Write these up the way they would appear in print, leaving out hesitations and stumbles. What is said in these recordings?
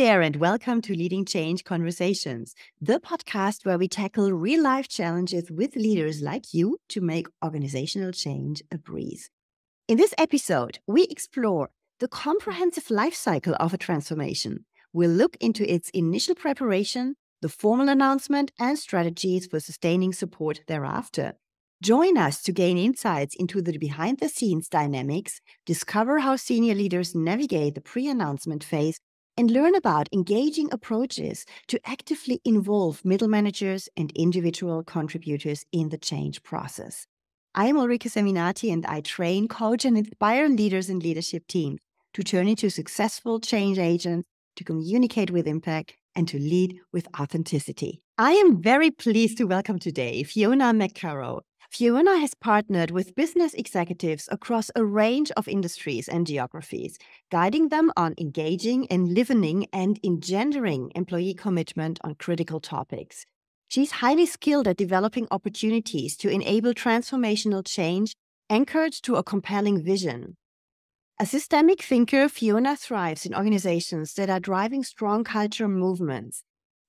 there, and welcome to Leading Change Conversations, the podcast where we tackle real-life challenges with leaders like you to make organizational change a breeze. In this episode, we explore the comprehensive life cycle of a transformation. We'll look into its initial preparation, the formal announcement, and strategies for sustaining support thereafter. Join us to gain insights into the behind-the-scenes dynamics, discover how senior leaders navigate the pre-announcement phase, and learn about engaging approaches to actively involve middle managers and individual contributors in the change process. I am Ulrike and I train, coach, and inspire leaders and leadership teams to turn into successful change agents, to communicate with impact, and to lead with authenticity. I am very pleased to welcome today Fiona McKerrow. Fiona has partnered with business executives across a range of industries and geographies, guiding them on engaging, enlivening, and engendering employee commitment on critical topics. She's highly skilled at developing opportunities to enable transformational change anchored to a compelling vision. A systemic thinker, Fiona thrives in organizations that are driving strong cultural movements.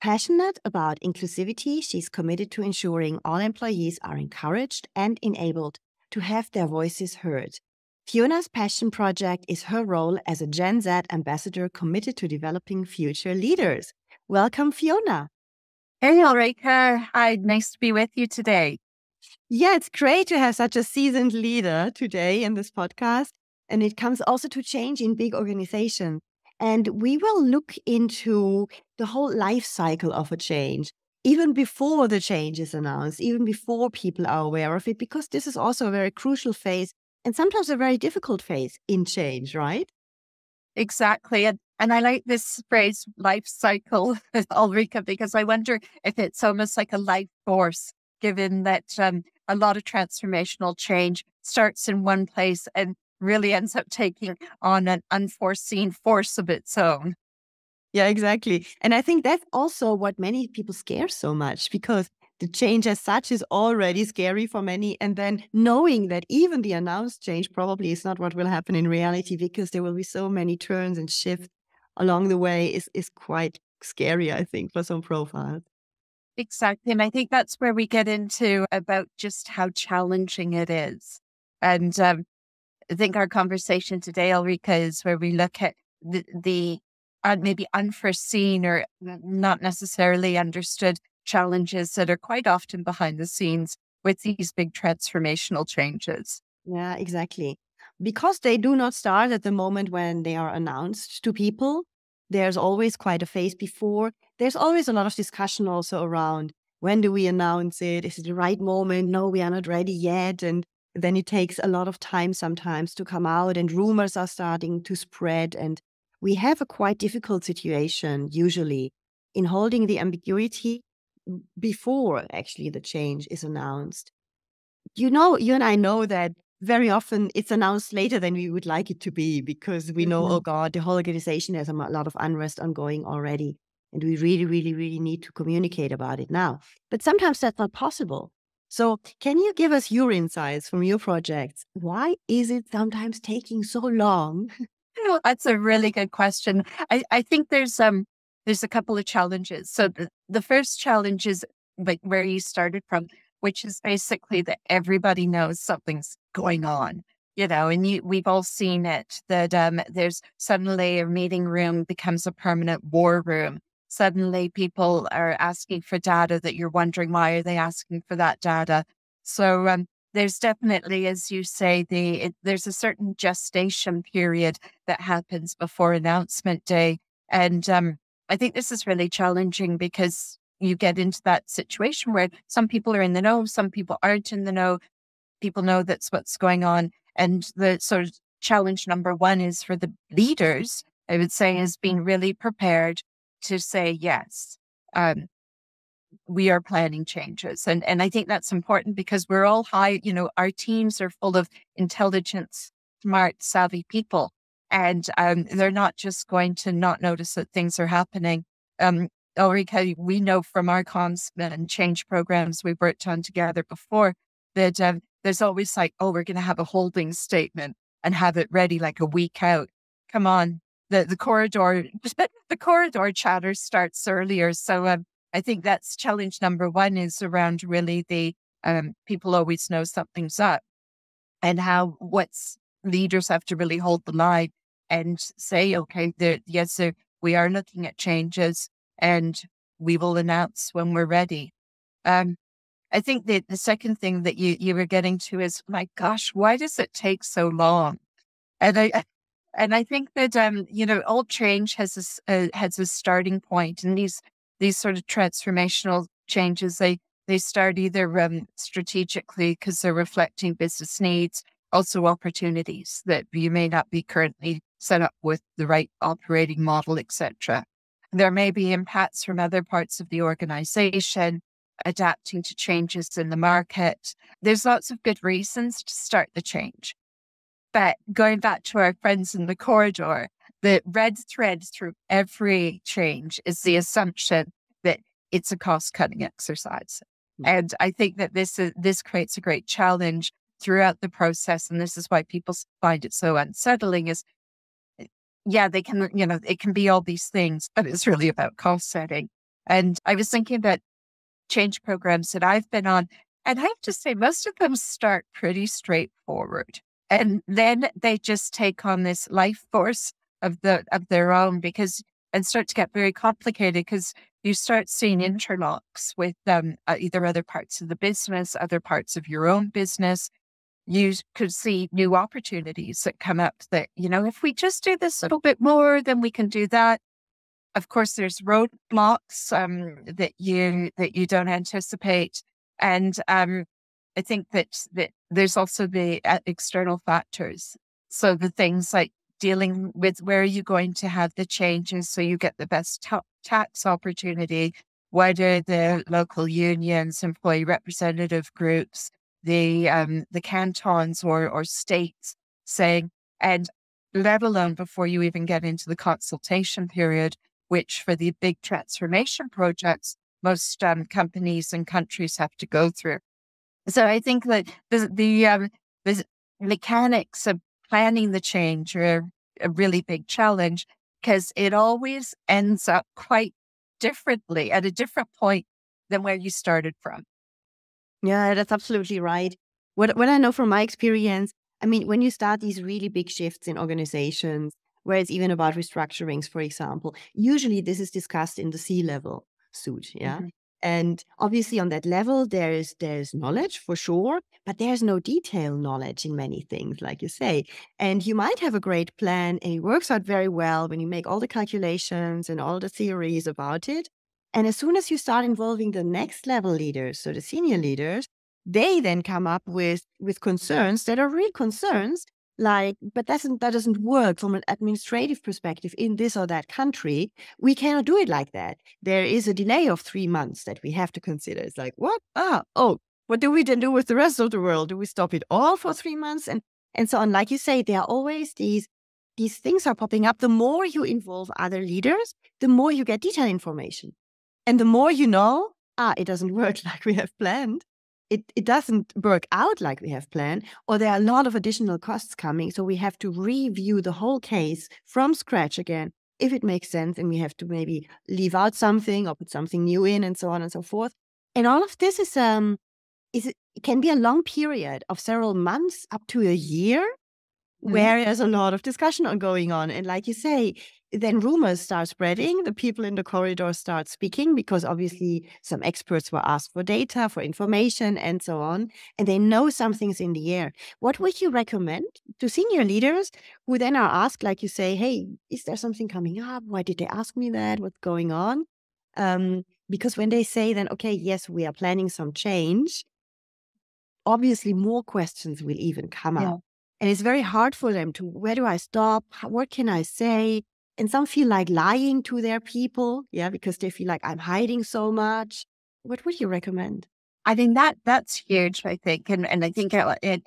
Passionate about inclusivity, she's committed to ensuring all employees are encouraged and enabled to have their voices heard. Fiona's passion project is her role as a Gen Z ambassador committed to developing future leaders. Welcome, Fiona. Hey, Ulrike. Hi, nice to be with you today. Yeah, it's great to have such a seasoned leader today in this podcast. And it comes also to change in big organizations. And we will look into the whole life cycle of a change, even before the change is announced, even before people are aware of it, because this is also a very crucial phase and sometimes a very difficult phase in change, right? Exactly. And I like this phrase, life cycle, Ulrike, because I wonder if it's almost like a life force, given that a lot of transformational change starts in one place and really ends up taking on an unforeseen force of its own. Yeah, exactly. And I think that's also what many people scare so much, because the change as such is already scary for many. And then knowing that even the announced change probably is not what will happen in reality, because there will be so many turns and shifts along the way is quite scary, I think, for some profiles. Exactly. And I think that's where we get into about just how challenging it is. And I think our conversation today, Ulrike, is where we look at the maybe unforeseen or not necessarily understood challenges that are quite often behind the scenes with these big transformational changes. Yeah, exactly. Because they do not start at the moment when they are announced to people. There's always quite a phase before. There's always a lot of discussion also around, when do we announce it? Is it the right moment? No, we are not ready yet. And then it takes a lot of time sometimes to come out, and rumors are starting to spread. And we have a quite difficult situation usually in holding the ambiguity before actually the change is announced. You know, you and I know that very often it's announced later than we would like it to be, because we know, oh God, the whole organization has a lot of unrest ongoing already. And we really, really, really need to communicate about it now. But sometimes that's not possible. So can you give us your insights from your projects? Why is it sometimes taking so long? That's a really good question. I think there's a couple of challenges. So the first challenge is like where you started from, which is basically that everybody knows something's going on, and we've all seen it, that there's suddenly a meeting room becomes a permanent war room. Suddenly people are asking for data that you're wondering, why are they asking for that data? So there's definitely, as you say, there's a certain gestation period that happens before announcement day. And I think this is really challenging because you get into that situation where some people are in the know, some people aren't in the know. People know that's what's going on. And the sort of challenge number one is for the leaders, I would say, is being really prepared to say, yes, we are planning changes. And I think that's important because we're all our teams are full of intelligent, smart, savvy people. And they're not just going to not notice that things are happening. Ulrike, we know from our comms and change programs we've worked on together before that there's always like, oh, we're going to have a holding statement and have it ready like a week out. Come on. the corridor, the corridor chatter starts earlier. So I think that's challenge number one, is around really the people always know something's up, and how leaders have to really hold the line and say, okay, yes, we are looking at changes, and we will announce when we're ready. I think that the second thing that you were getting to is, my gosh, why does it take so long? And I think that all change has a starting point, and these sort of transformational changes, they start either strategically because they're reflecting business needs, also opportunities that you may not be currently set up with the right operating model, etc. There may be impacts from other parts of the organization, adapting to changes in the market. There's lots of good reasons to start the change. But going back to our friends in the corridor, the red thread through every change is the assumption that it's a cost-cutting exercise. And I think that this creates a great challenge throughout the process. And this is why people find it so unsettling, is, yeah, they can, it can be all these things, but it's really about cost setting. And I was thinking about change programs that I've been on, and I have to say, most of them start pretty straightforward. And then they just take on this life force of their own, and start to get very complicated, because you start seeing interlocks with either other parts of the business, other parts of your own business. You could see new opportunities that come up that, if we just do this a little bit more, then we can do that. Of course, there's roadblocks that you don't anticipate. And I think that there's also the external factors. So the things like dealing with, where are you going to have the changes so you get the best tax opportunity? What are the local unions, employee representative groups, the cantons or states saying? And let alone before you even get into the consultation period, which for the big transformation projects, most companies and countries have to go through. So I think that the mechanics of planning the change are a really big challenge, because it always ends up quite differently at a different point than where you started from. Yeah, that's absolutely right. What I know from my experience, I mean, when you start these really big shifts in organizations, where it's even about restructurings, for example, usually this is discussed in the C-level suite, yeah? Mm-hmm. And obviously on that level, there's knowledge for sure, but there's no detailed knowledge in many things, like you say. And you might have a great plan and it works out very well when you make all the calculations and all the theories about it. And as soon as you start involving the next level leaders, so the senior leaders, they then come up with concerns that are real concerns, like, but that doesn't work from an administrative perspective in this or that country. We cannot do it like that. There is a delay of 3 months that we have to consider. It's like, what? What do we then do with the rest of the world? Do we stop it all for 3 months? And so on. Like you say, there are always these things are popping up. The more you involve other leaders, the more you get detailed information. And the more you know, it doesn't work like we have planned. It doesn't work out like we have planned, or there are a lot of additional costs coming. So we have to review the whole case from scratch again, if it makes sense. And we have to maybe leave out something or put something new in, and so on and so forth. And all of this it can be a long period of several months up to a year, where there's a lot of discussion going on. And like you say, then rumors start spreading. The people in the corridor start speaking, because obviously some experts were asked for data, for information, and so on. And they know something's in the air. What would you recommend to senior leaders who then are asked, like you say, hey, is there something coming up? Why did they ask me that? What's going on? Because when they say then, okay, yes, we are planning some change, obviously more questions will even come up. And it's very hard for them to, where do I stop? What can I say? And some feel like lying to their people, because they feel like I'm hiding so much. What would you recommend? I think that's huge, I think. And I think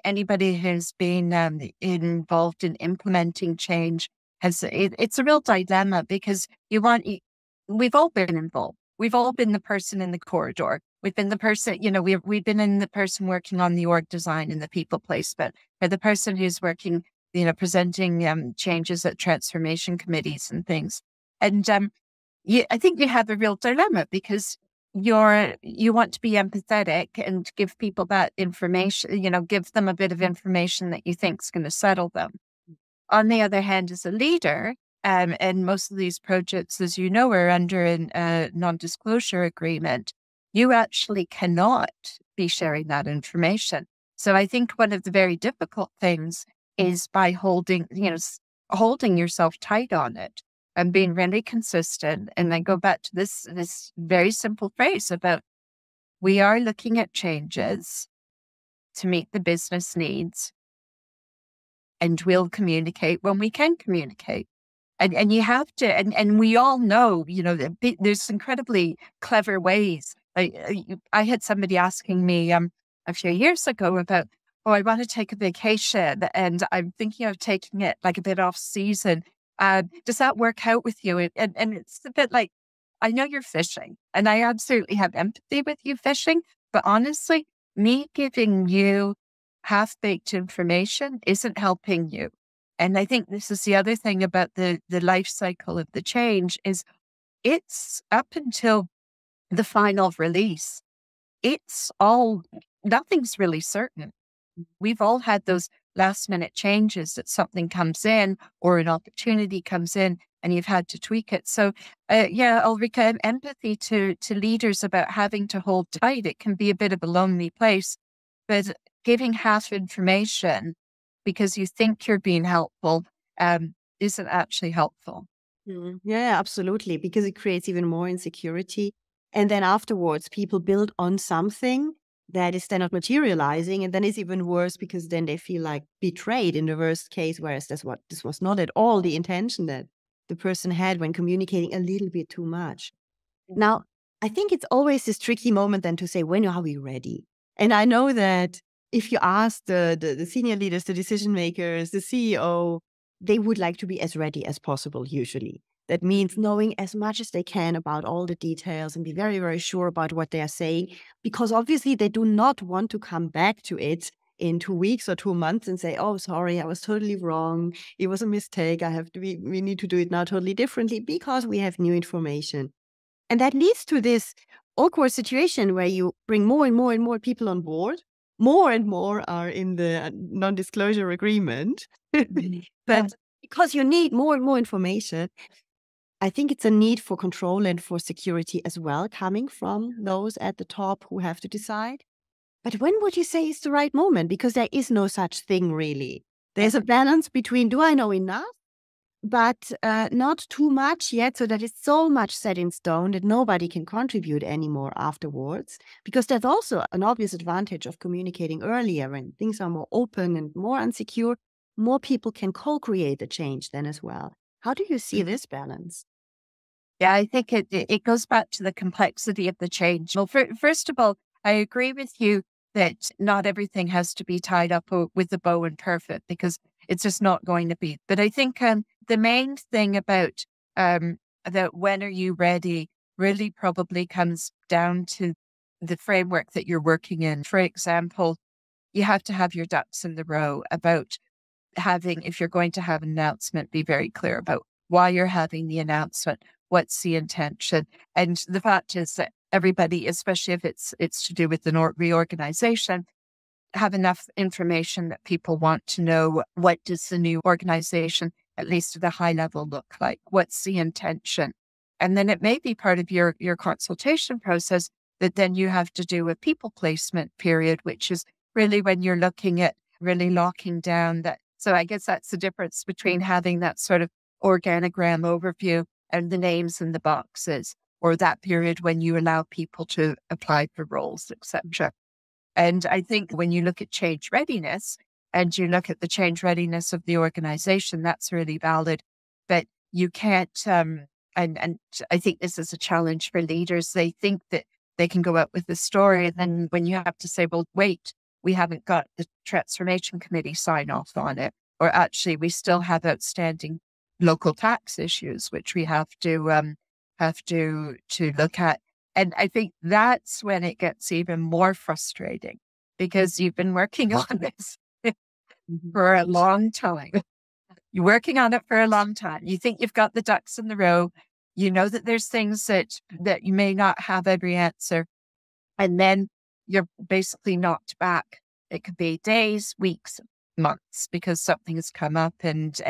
anybody who's been involved in implementing change, it's a real dilemma, because we've all been involved. We've all been the person in the corridor. We've been the person, we've been in the person working on the org design and the people placement, or the person who's working presenting changes at transformation committees and things. And I think you have a real dilemma because you want to be empathetic and give people that information, give them a bit of information that you think is going to settle them. On the other hand, as a leader, and most of these projects, as you know, are under a non-disclosure agreement, you actually cannot be sharing that information. So I think one of the very difficult things is by holding yourself tight on it and being really consistent. And I go back to this very simple phrase about we are looking at changes to meet the business needs, and we'll communicate when we can communicate. And you have to, and we all know, there's incredibly clever ways. I had somebody asking me a few years ago about, I want to take a vacation and I'm thinking of taking it like a bit off season. Does that work out with you? And it's a bit like, I know you're fishing and I absolutely have empathy with you fishing, but honestly, me giving you half-baked information isn't helping you. And I think this is the other thing about the life cycle of the change is it's up until the final release. Nothing's really certain. We've all had those last minute changes that something comes in or an opportunity comes in and you've had to tweak it. So Ulrike, empathy to leaders about having to hold tight. It can be a bit of a lonely place, but giving half information because you think you're being helpful isn't actually helpful. Yeah, absolutely. Because it creates even more insecurity. And then afterwards, people build on something that is then not materializing. And then it's even worse because then they feel like betrayed in the worst case, whereas this was not at all the intention that the person had when communicating a little bit too much. Now, I think it's always this tricky moment then to say, when are we ready? And I know that if you ask the senior leaders, the decision makers, the CEO, they would like to be as ready as possible usually. That means knowing as much as they can about all the details and be very, very sure about what they are saying, because obviously they do not want to come back to it in 2 weeks or 2 months and say, oh, sorry, I was totally wrong. It was a mistake. We need to do it now totally differently because we have new information. And that leads to this awkward situation where you bring more and more and more people on board. More and more are in the non-disclosure agreement. But because you need more and more information, I think it's a need for control and for security as well, coming from those at the top who have to decide. But when would you say is the right moment? Because there is no such thing really. There's a balance between, do I know enough? But not too much yet, so that it's so much set in stone that nobody can contribute anymore afterwards. Because there's also an obvious advantage of communicating earlier when things are more open and more unsecure. More people can co-create the change then as well. How do you see this balance? Yeah, I think it goes back to the complexity of the change. Well, first of all, I agree with you that not everything has to be tied up with a bow and perfect because it's just not going to be. But I think the main thing about that when are you ready really probably comes down to the framework that you're working in. For example, you have to have your ducks in the row about if you're going to have an announcement, be very clear about why you're having the announcement, what's the intention. And the fact is that everybody, especially if it's to do with the reorganization, have enough information that people want to know what does the new organization, at least at a high level, look like? What's the intention? And then it may be part of your consultation process that then you have to do a people placement period, which is really when you're looking at really locking down that. So I guess that's the difference between having that sort of organogram overview and the names in the boxes, or that period when you allow people to apply for roles, etc. And I think when you look at change readiness and you look at the change readiness of the organization, that's really valid. But you can't, and I think this is a challenge for leaders. They think that they can go out with the story. And then when you have to say, well, wait, we haven't got the transformation committee sign off on it, or actually we still have outstanding local tax issues, which we have to look at. And I think that's when it gets even more frustrating because you've been working on this for a long time. You're working on it for a long time. You think you've got the ducks in the row. You know that there's things that you may not have every answer. And then you're basically knocked back. It could be days, weeks, months, because something has come up. And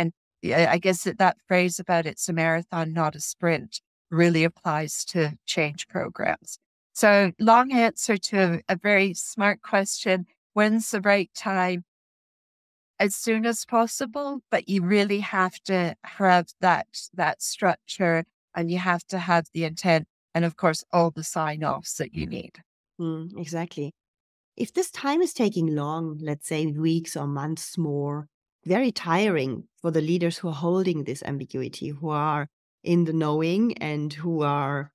I guess that phrase about it's a marathon, not a sprint, really applies to change programs. So long answer to a very smart question. When's the right time? As soon as possible, but you really have to have that structure, and you have to have the intent, and of course, all the sign-offs that you need. Exactly. If this time is taking long, let's say weeks or months more, very tiring for the leaders who are holding this ambiguity, who are in the knowing and who are,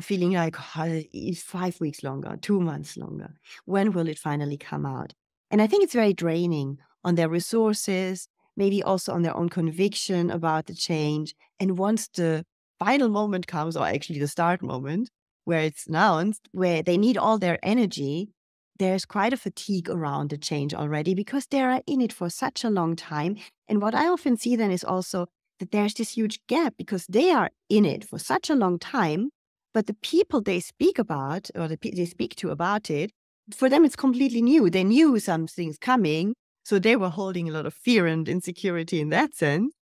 feeling like, it's 5 weeks longer, 2 months longer. When will it finally come out? And I think it's very draining on their resources, maybe also on their own conviction about the change. And once the final moment comes, or actually the start moment, where it's announced, where they need all their energy, there's quite a fatigue around the change already because they are in it for such a long time. And what I often see then is also that there's this huge gap because they are in it for such a long time, but the people they speak about or they speak to about it, for them it's completely new. They knew something's coming, so they were holding a lot of fear and insecurity in that sense.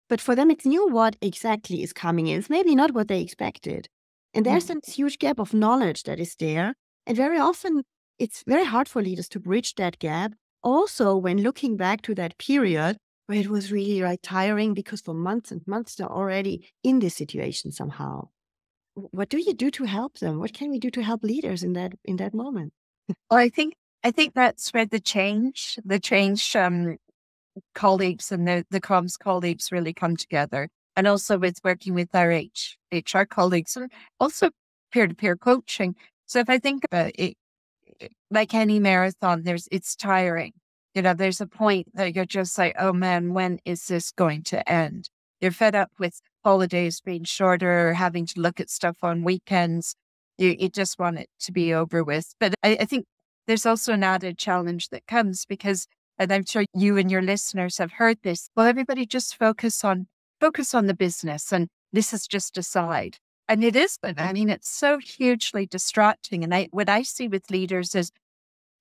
But for them, it's new what exactly is coming in. It's maybe not what they expected. And there's this huge gap of knowledge that is there. And very often, it's very hard for leaders to bridge that gap. Also, when looking back to that period where it was really tiring because for months and months they're already in this situation somehow. What do you do to help them? What can we do to help leaders in that moment? Well, I think that's where the change colleagues and the comms colleagues really come together. And also with working with our HR colleagues and also peer-to-peer coaching. So if I think about it, like any marathon, it's tiring. There's a point that you're just like, oh man, when is this going to end? You're fed up with holidays being shorter, having to look at stuff on weekends. You just want it to be over with. But I think there's also an added challenge that comes because, and I'm sure you and your listeners have heard this, well, everybody just focus on the business, and this is just a side. And it is, but I mean, it's so hugely distracting. And what I see with leaders is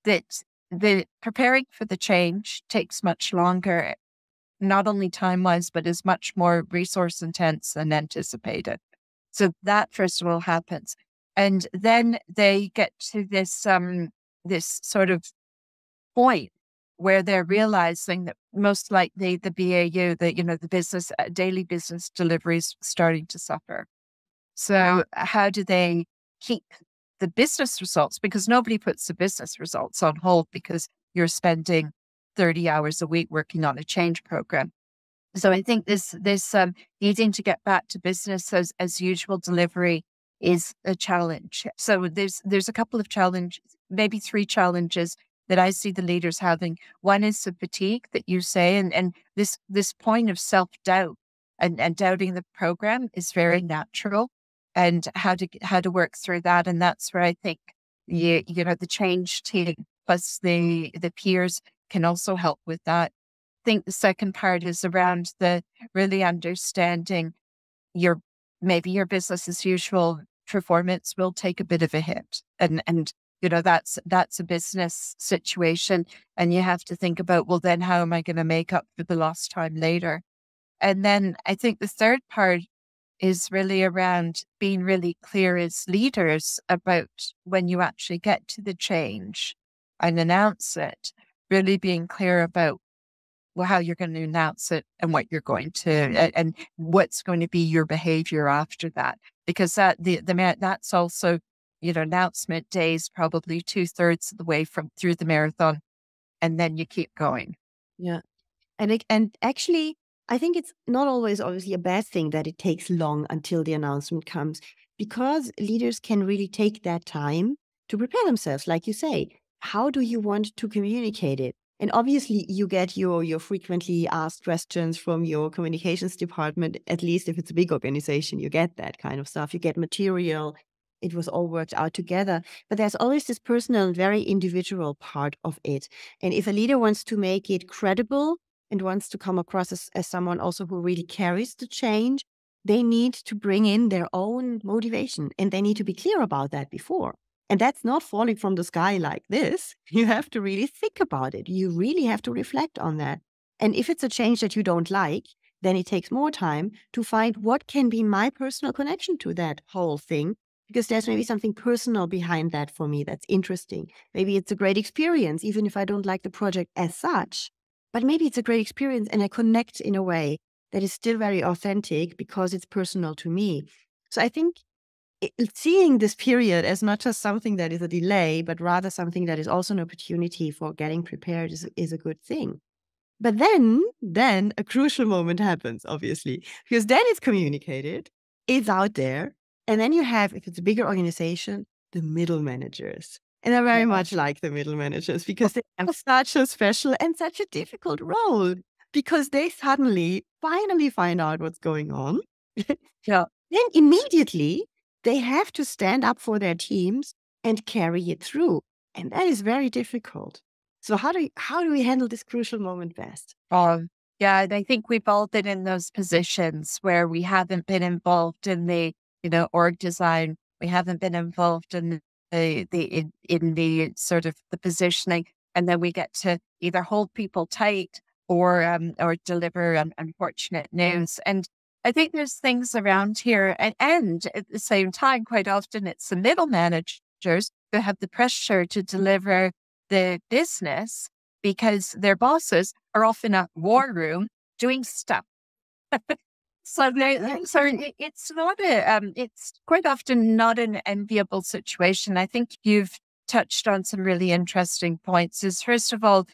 that the preparing for the change takes much longer, not only time-wise, but is much more resource intense than anticipated. So that first of all happens. And then they get to this sort of point where they're realizing that most likely the BAU, the business, daily business delivery is starting to suffer. So how do they keep the business results? Because nobody puts the business results on hold because you're spending 30 hours a week working on a change program. So I think this needing to get back to business as usual delivery is a challenge. So there's a couple of challenges, maybe 3 challenges that I see the leaders having. One is the fatigue that you say, and this point of self-doubt and doubting the program is very natural, and how to work through that. And that's where I think the change team plus the peers can also help with that. I think the second part is around the really understanding maybe your business as usual performance will take a bit of a hit, and that's a business situation, and you have to think about, well, then how am I going to make up for the lost time later? And then I think the third part is really around being really clear as leaders about when you actually get to the change and announce it, really being clear about how you're going to announce it and what you're going to, and what's going to be your behavior after that. Because that's also, announcement days, probably 2/3 of the way through the marathon, and then you keep going. Yeah. And actually, I think it's not always obviously a bad thing that it takes long until the announcement comes, because leaders can really take that time to prepare themselves. Like you say, how do you want to communicate it? And obviously, you get your frequently asked questions from your communications department, at least if it's a big organization, you get that kind of stuff. You get material. it was all worked out together. But there's always this personal and very individual part of it. And if a leader wants to make it credible and wants to come across as someone also who really carries the change, they need to bring in their own motivation, and they need to be clear about that before. And that's not falling from the sky like this. You have to really think about it. You really have to reflect on that. And if it's a change that you don't like, then it takes more time to find what can be my personal connection to that whole thing, because there's maybe something personal behind that for me that's interesting. Maybe it's a great experience, even if I don't like the project as such. But maybe it's a great experience and I connect in a way that is still very authentic because it's personal to me. So I think seeing this period as not just something that is a delay, but rather something that is also an opportunity for getting prepared is a good thing. But then a crucial moment happens, obviously, because then it's communicated, it's out there. And then you have, if it's a bigger organization, the middle managers. And I very much like the middle managers because they have such a special and such a difficult role, because they suddenly finally find out what's going on. Yeah. Then immediately they have to stand up for their teams and carry it through. And that is very difficult. So how do we handle this crucial moment best? Yeah, and I think we've all been in those positions where we haven't been involved in the, org design. We haven't been involved in in the sort of the positioning, and then we get to either hold people tight or deliver unfortunate news. And I think there's things around here, and at the same time, quite often it's the middle managers who have the pressure to deliver the business because their bosses are often at war room doing stuff. So it's not it's quite often not an enviable situation. I think you've touched on some really interesting points. Is first of all,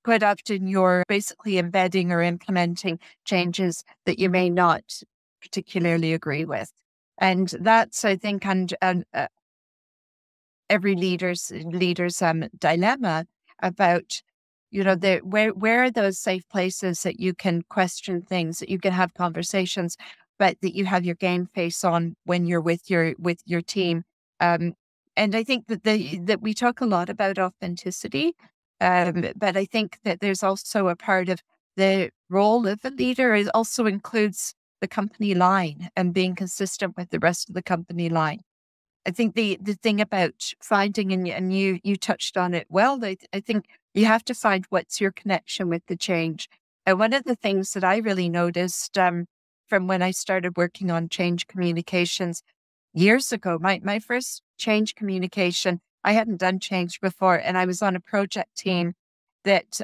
quite often you're basically embedding or implementing changes that you may not particularly agree with. And that's, I think, every leader's dilemma about, where are those safe places that you can question things, that you can have conversations, but that you have your game face on when you're with your team. And I think that we talk a lot about authenticity, but I think that there's also a part of the role of a leader is also includes the company line and being consistent with the rest of the company line. I think the thing about finding, and you touched on it well, I think you have to find what's your connection with the change. And one of the things that I really noticed from when I started working on change communications years ago, my first change communication, I hadn't done change before, and I was on a project team that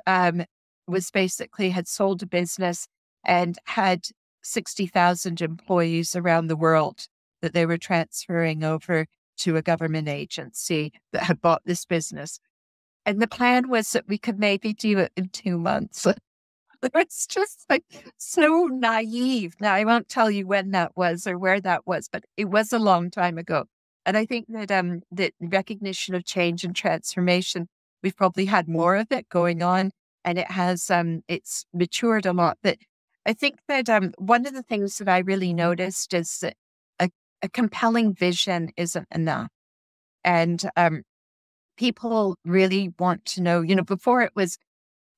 was basically had sold a business and had 60,000 employees around the world that they were transferring over to a government agency that had bought this business. And the plan was that we could maybe do it in 2 months. It's just like so naive. Now, I won't tell you when that was or where that was, but it was a long time ago. And I think that the recognition of change and transformation, we've probably had more of it going on, and it has it's matured a lot. But I think that one of the things that I really noticed is that a compelling vision isn't enough. And people really want to know, before it was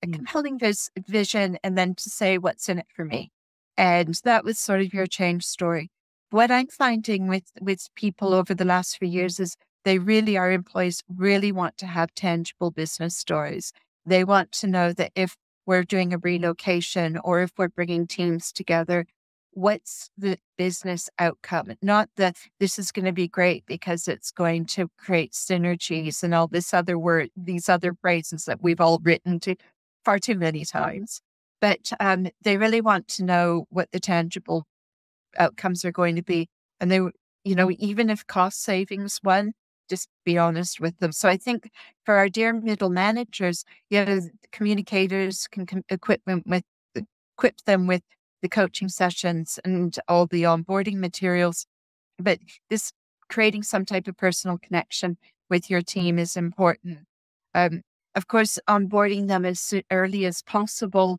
a compelling vision and then to say what's in it for me. And that was sort of your change story. What I'm finding with people over the last few years is our employees really want to have tangible business stories. They want to know that if we're doing a relocation or if we're bringing teams together, what's the business outcome? Not that this is going to be great because it's going to create synergies and all these other phrases that we've all written to far too many times. But they really want to know what the tangible outcomes are going to be. And they, even if cost savings won, just be honest with them. So I think for our dear middle managers, communicators can equip them with the coaching sessions and all the onboarding materials. But this creating some type of personal connection with your team is important. Of course, onboarding them as early as possible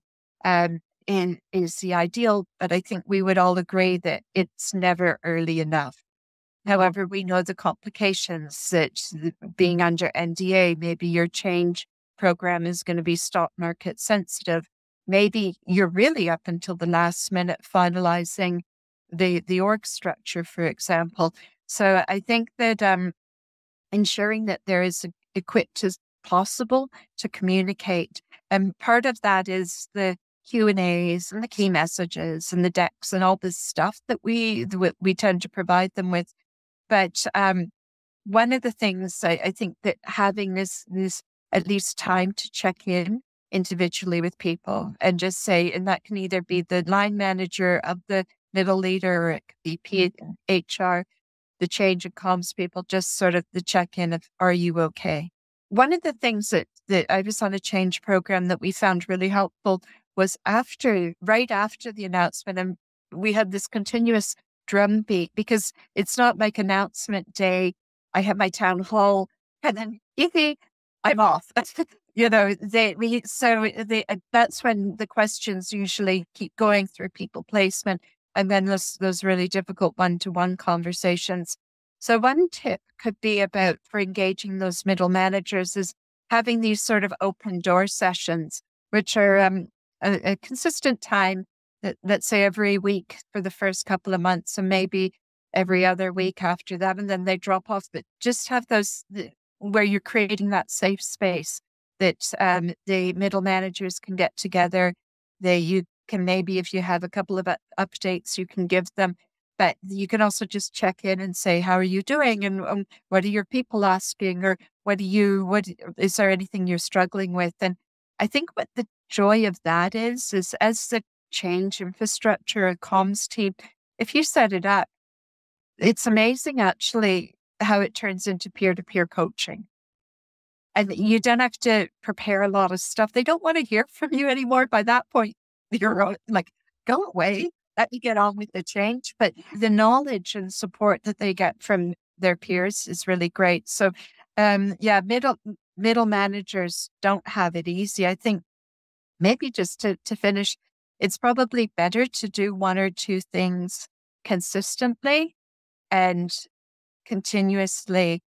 is the ideal, but I think we would all agree that it's never early enough. However, we know the complications that being under NDA, maybe your change program is going to be stock market sensitive. Maybe you're really up until the last minute finalizing the org structure, for example. So I think that ensuring that there is equipped as possible to communicate. And part of that is the Q&As and the key messages and the decks and all this stuff that we tend to provide them with. But one of the things I think that having this at least time to check in individually with people and just say, and that can either be the line manager of the middle leader, or it could be HR, the change and comms people, just sort of the check-in of, are you okay? One of the things that I was on a change program that we found really helpful was right after the announcement, and we had this continuous drumbeat, because it's not like announcement day, I have my town hall, and then I'm off. That's when the questions usually keep going through people placement, and then those really difficult one-to-one conversations. So one tip could be for engaging those middle managers is having these sort of open door sessions, which are a consistent time, let's say every week for the first couple of months, and maybe every other week after that, and then they drop off. But just have those where you're creating that safe space that the middle managers can get together. You can maybe, if you have a couple of updates, you can give them, but you can also just check in and say, how are you doing? And what are your people asking? Or is there anything you're struggling with? And I think what the joy of that is as the change infrastructure, a comms team, if you set it up, it's amazing actually how it turns into peer-to-peer coaching. And you don't have to prepare a lot of stuff. They don't want to hear from you anymore by that point. You're like, go away, let me get on with the change. But the knowledge and support that they get from their peers is really great. So middle managers don't have it easy. I think maybe just to finish, it's probably better to do one or two things consistently and continuously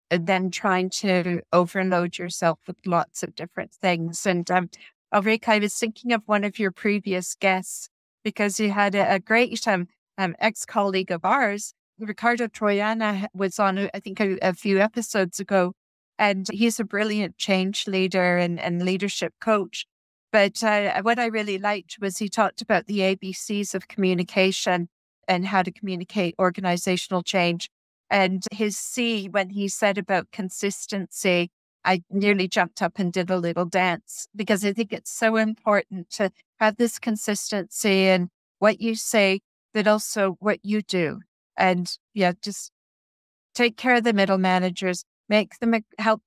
than trying to overload yourself with lots of different things. And Ulrike, I was thinking of one of your previous guests, because you had a great ex-colleague of ours, Ricardo Troiana, was on, I think, a few episodes ago, and he's a brilliant change leader and leadership coach. But what I really liked was he talked about the ABCs of communication and how to communicate organizational change. And his C, when he said about consistency, I nearly jumped up and did a little dance, because I think it's so important to have this consistency in what you say, but also what you do. And just take care of the middle managers, make them help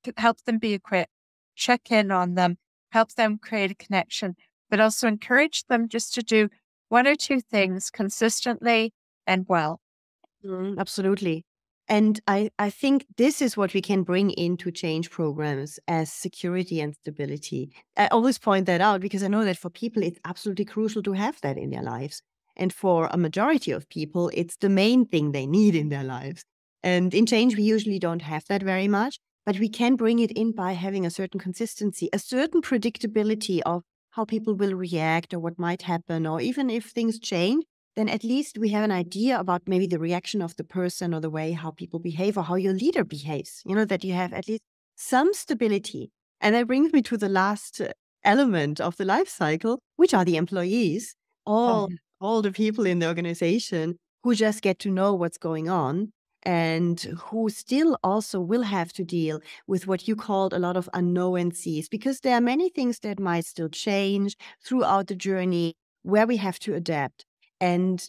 them be equipped, check in on them, help them create a connection, but also encourage them just to do one or two things consistently and well. Absolutely. And I think this is what we can bring into change programs as security and stability. I always point that out because I know that for people, it's absolutely crucial to have that in their lives. And for a majority of people, it's the main thing they need in their lives. And in change, we usually don't have that very much, but we can bring it in by having a certain consistency, a certain predictability of how people will react or what might happen, or even if things change, then at least we have an idea about maybe the reaction of the person or the way how people behave or how your leader behaves, that you have at least some stability. And that brings me to the last element of the life cycle, which are the employees, all the people in the organization who just get to know what's going on and who still also will have to deal with what you called a lot of unknownsies, because there are many things that might still change throughout the journey where we have to adapt. And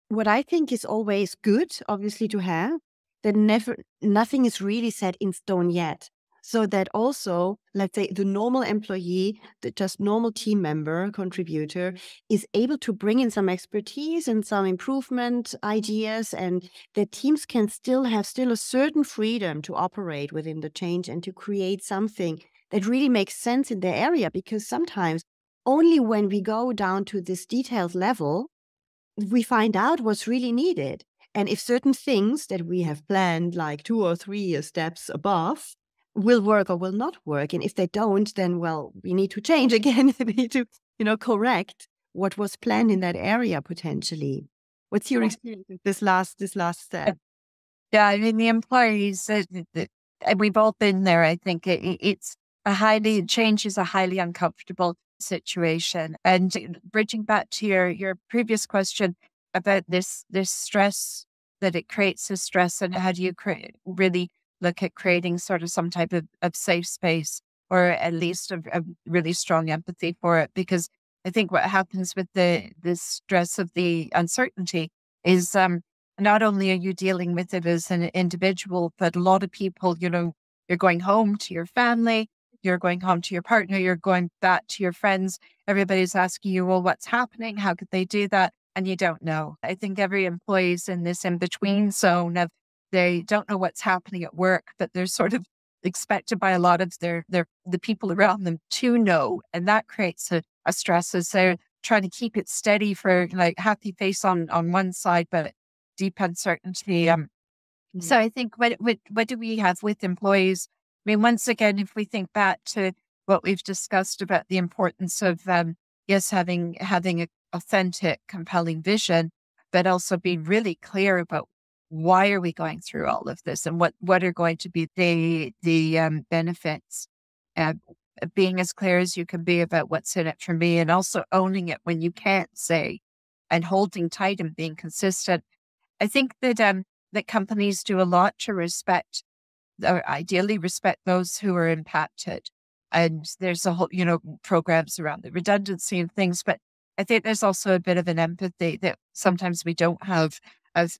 what I think is always good, obviously, to have, that nothing is really set in stone yet. So that also, let's say, the normal employee, the just normal team member, contributor, is able to bring in some expertise and some improvement ideas, and that teams can still have a certain freedom to operate within the change and to create something that really makes sense in their area. Because sometimes only when we go down to this detailed level, we find out what's really needed. And if certain things that we have planned, like 2 or 3 steps above, will work or will not work. And if they don't, then, well, we need to change again. We need to, correct what was planned in that area potentially. What's your experience with this last step? Yeah, I mean, the employees, and we've all been there. I think change is a highly uncomfortable situation. And bridging back to your previous question about this stress, that it creates this stress, and how do you really look at creating sort of some type of safe space, or at least a really strong empathy for it? Because I think what happens with the stress of the uncertainty is, not only are you dealing with it as an individual, but a lot of people, you're going home to your family, you're going home to your partner, you're going back to your friends. Everybody's asking you, well, what's happening? How could they do that? And you don't know. I think every employee's in this in-between zone of, they don't know what's happening at work, but they're sort of expected by a lot of the people around them to know. And that creates a stress as they're trying to keep it steady for like happy face on one side, but deep uncertainty. So I think what do we have with employees? I mean, once again, if we think back to what we've discussed about the importance of, yes, having an authentic, compelling vision, but also being really clear about why are we going through all of this, and what are going to be the benefits. Being as clear as you can be about what's in it for me, and also owning it when you can't say, and holding tight and being consistent. I think that companies do a lot to respect, or ideally respect, those who are impacted. And there's a whole, programs around the redundancy and things. But I think there's also a bit of an empathy that sometimes we don't have, as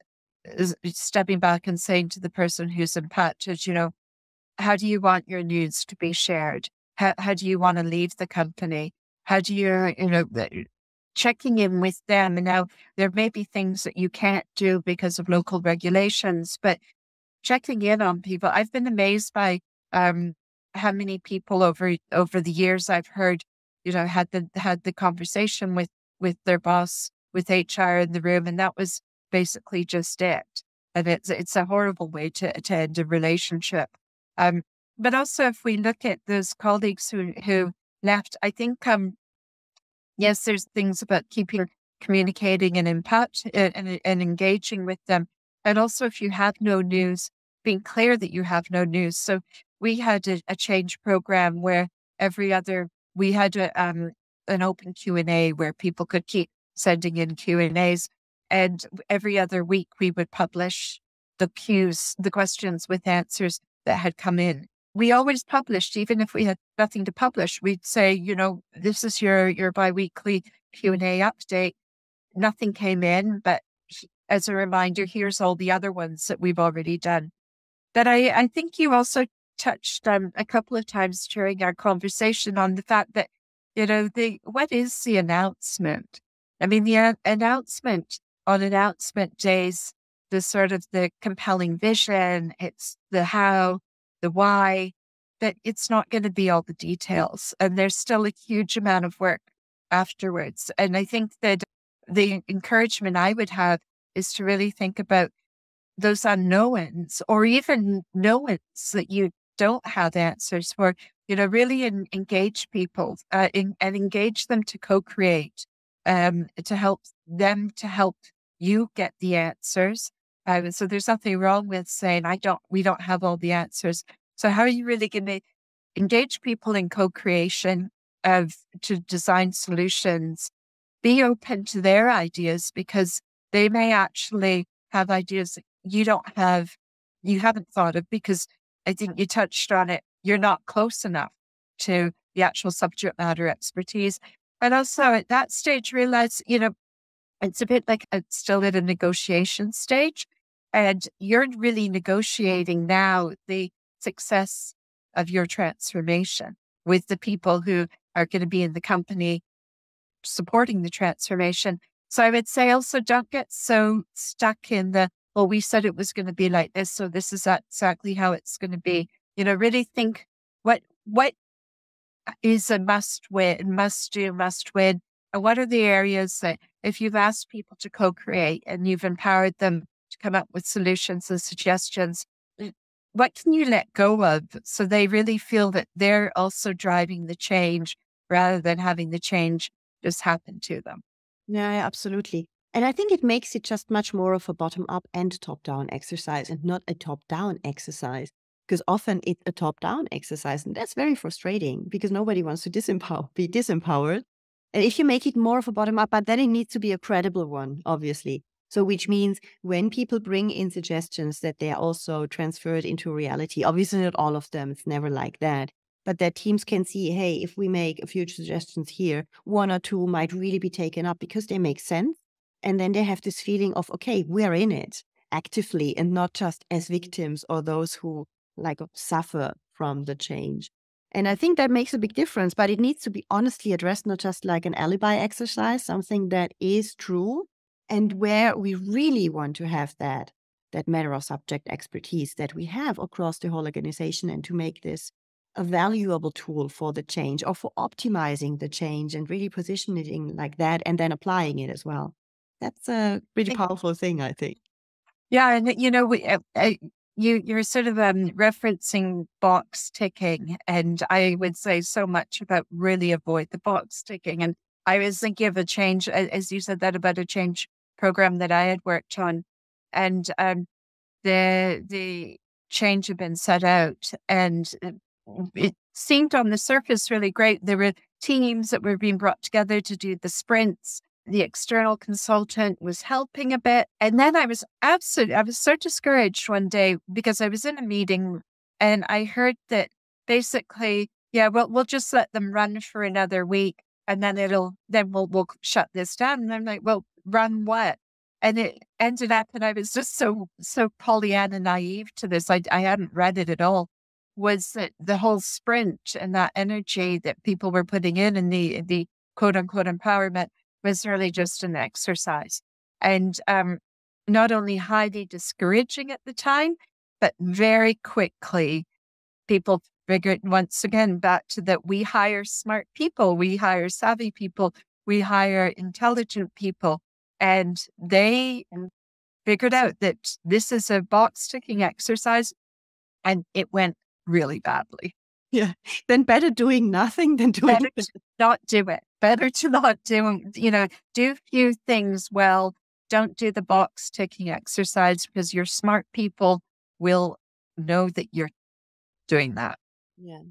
stepping back and saying to the person who's impacted, how do you want your news to be shared? How do you want to leave the company? How do you, checking in with them? And now there may be things that you can't do because of local regulations, but checking in on people. I've been amazed by how many people over the years I've heard, had the conversation with their boss, with HR in the room, and that was basically just it. And it's a horrible way to end a relationship. But also, if we look at those colleagues who left, I think yes, there's things about communicating and impact and engaging with them. And also, if you have no news, being clear that you have no news. So we had a change program where we had an open Q&A where people could keep sending in Q&As. And every other week we would publish the questions with answers that had come in. We always published, even if we had nothing to publish. We'd say, this is your biweekly Q&A update. Nothing came in, but as a reminder, here's all the other ones that we've already done. But I think you also touched a couple of times during our conversation on the fact that, what is the announcement? I mean, the announcement on announcement days, the sort of the compelling vision, it's the how, the why, but it's not going to be all the details. And there's still a huge amount of work afterwards. And I think that the encouragement I would have is to really think about those unknowns, or even knowns that you don't have answers for, really engage people and engage them to co-create, to help you get the answers. So there's nothing wrong with saying, we don't have all the answers. So how are you really going to engage people in co-creation to design solutions? Be open to their ideas, because they may actually have ideas that you haven't thought of, because I think you touched on it. You're not close enough to the actual subject matter expertise. And also at that stage, realize, it's a bit like it's still at a negotiation stage, and you're really negotiating now the success of your transformation with the people who are going to be in the company supporting the transformation. So I would say also, don't get so stuck in well, we said it was going to be like this, so this is exactly how it's going to be. Really think what is a must win, must do, must win. And what are the areas that, if you've asked people to co-create and you've empowered them to come up with solutions and suggestions. What can you let go of so they really feel that they're also driving the change rather than having the change just happen to them? Yeah, absolutely. And I think it makes it just much more of a bottom up and top down exercise and not a top down exercise. Because often it's a top down exercise. And that's very frustrating because nobody wants to be disempowered. And if you make it more of a bottom up, but then it needs to be a credible one, obviously. So, which means when people bring in suggestions that they are also transferred into reality, obviously not all of them, it's never like that. But that teams can see, hey, if we make a few suggestions here, one or two might really be taken up because they make sense. And then they have this feeling of, okay, we're in it actively and not just as victims or those who like suffer from the change. And I think that makes a big difference, but it needs to be honestly addressed, not just like an alibi exercise, something that is true and where we really want to have that matter of subject expertise that we have across the whole organization and to make this a valuable tool for the change or for optimizing the change and really positioning it like that and then applying it as well. That's a pretty powerful thing, I think. Yeah, and you're sort of referencing box ticking, and I would say so much about really avoid the box ticking. And I was thinking of a change, as you said that about a change program that I had worked on, and the change had been set out, and it seemed on the surface really great. There were teams that were being brought together to do the sprints. The external consultant was helping a bit. And then I was so discouraged one day because I was in a meeting and I heard that basically, yeah, well, we'll just let them run for another week and then we'll shut this down. And I'm like, well, run what? And it ended up, and I was just so Pollyanna naive to this. I hadn't read it at all. Was that the whole sprint and that energy that people were putting in the quote unquote empowerment was really just an exercise. And not only highly discouraging at the time, but very quickly people figured once again back to that we hire smart people, we hire savvy people, we hire intelligent people. And they figured out that this is a box ticking exercise, and it went really badly. Yeah. Then better doing nothing than doing Better to not do it. Better to not do few things well. Don't do the box ticking exercise because your smart people will know that you're doing that. Yeah.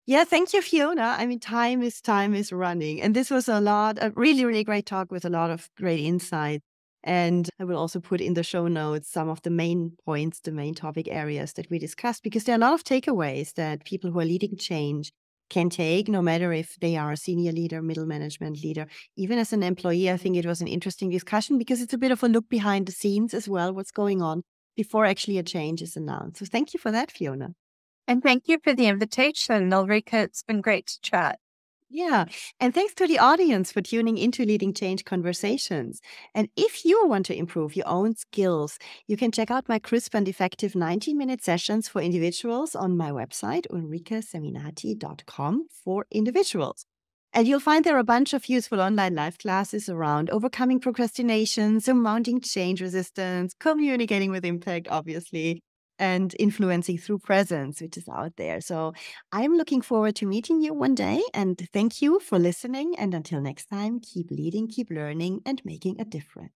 Yeah, thank you, Fiona. I mean, time is running. And this was a really, really great talk with a lot of great insight. And I will also put in the show notes some of the main points, the main topic areas that we discussed, because there are a lot of takeaways that people who are leading change can take, no matter if they are a senior leader, middle management leader, even as an employee. I think it was an interesting discussion because it's a bit of a look behind the scenes as well, what's going on before actually a change is announced. So thank you for that, Fiona. And thank you for the invitation, Ulrike. It's been great to chat. Yeah. And thanks to the audience for tuning into Leading Change Conversations. And if you want to improve your own skills, you can check out my crisp and effective 90-minute sessions for individuals on my website, ulrikeseminati.com for individuals. And you'll find there a bunch of useful online live classes around overcoming procrastination, surmounting change resistance, communicating with impact, obviously, and influencing through presence, which is out there. So I'm looking forward to meeting you one day. And thank you for listening. And until next time, keep leading, keep learning, and making a difference.